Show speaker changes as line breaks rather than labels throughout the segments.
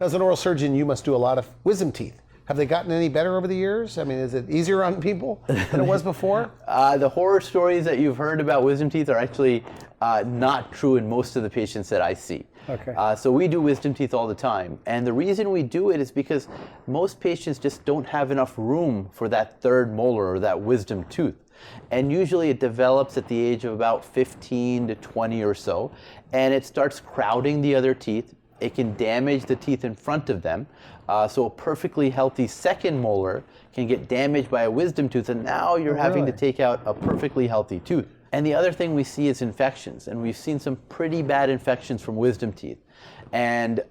As an oral surgeon, you must do a lot of wisdom teeth. Have they gotten any better over the years? I mean, is it easier on people than it was before?
The horror stories that you've heard about wisdom teeth are actually not true in most of the patients that I see.
Okay.
So we do wisdom teeth all the time. And the reason we do it is because most patients just don't have enough room for that third molar or that wisdom tooth. And usually it develops at the age of about 15 to 20 or so. And it starts crowding the other teeth. It can damage the teeth in front of them. So a perfectly healthy second molar can get damaged by a wisdom tooth, and now you're having to take out a perfectly healthy tooth. And the other thing we see is infections, and we've seen some pretty bad infections from wisdom teeth. And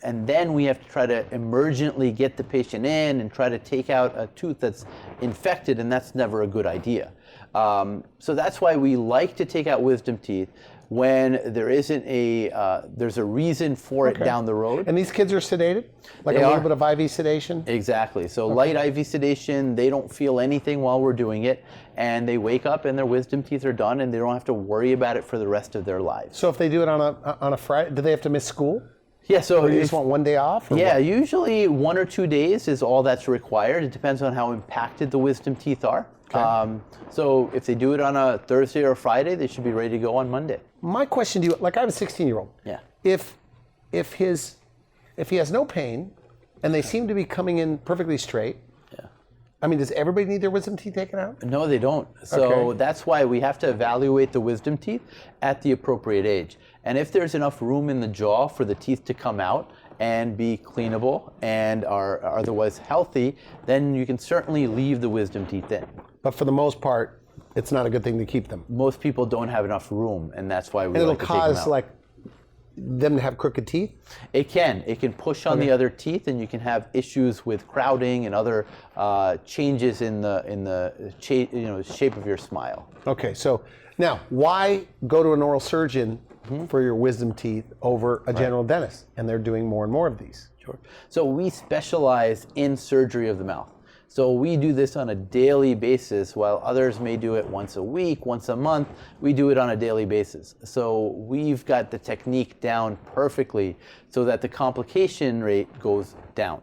then we have to try to emergently get the patient in and try to take out a tooth that's infected, and that's never a good idea. So that's why we like to take out wisdom teeth when there isn't there's a reason for it down the road.
And these kids are sedated? Like a little bit of IV sedation?
Exactly. So light IV sedation, they don't feel anything while we're doing it, and they wake up and their wisdom teeth are done, and they don't have to worry about it for the rest of their lives.
So if they do it on a Friday, do they have to miss school?
Yeah, so
or you just want one day off?
Yeah, usually 1 or 2 days is all that's required. It depends on how impacted the wisdom teeth are. Okay. So if they do it on a Thursday or a Friday, they should be ready to go on Monday.
My question to you, like I have a 16-year-old.
Yeah.
If he has no pain and they seem to be coming in perfectly straight, I mean, does everybody need their wisdom teeth taken out?
No, they don't. So that's why we have to evaluate the wisdom teeth at the appropriate age. And if there's enough room in the jaw for the teeth to come out and be cleanable and are otherwise healthy, then you can certainly leave the wisdom teeth in.
But for the most part, it's not a good thing to keep them.
Most people don't have enough room, and that's why we
like
to take them out.
it'll cause like them to have crooked teeth?
It can. It can push on the other teeth, and you can have issues with crowding and other changes in the shape of your smile.
Okay, so now why go to an oral surgeon for your wisdom teeth over a general dentist? And they're doing more and more of these.
Sure. So we specialize in surgery of the mouth. So we do this on a daily basis, while others may do it once a week, once a month. We do it on a daily basis. So we've got the technique down perfectly so that the complication rate goes down.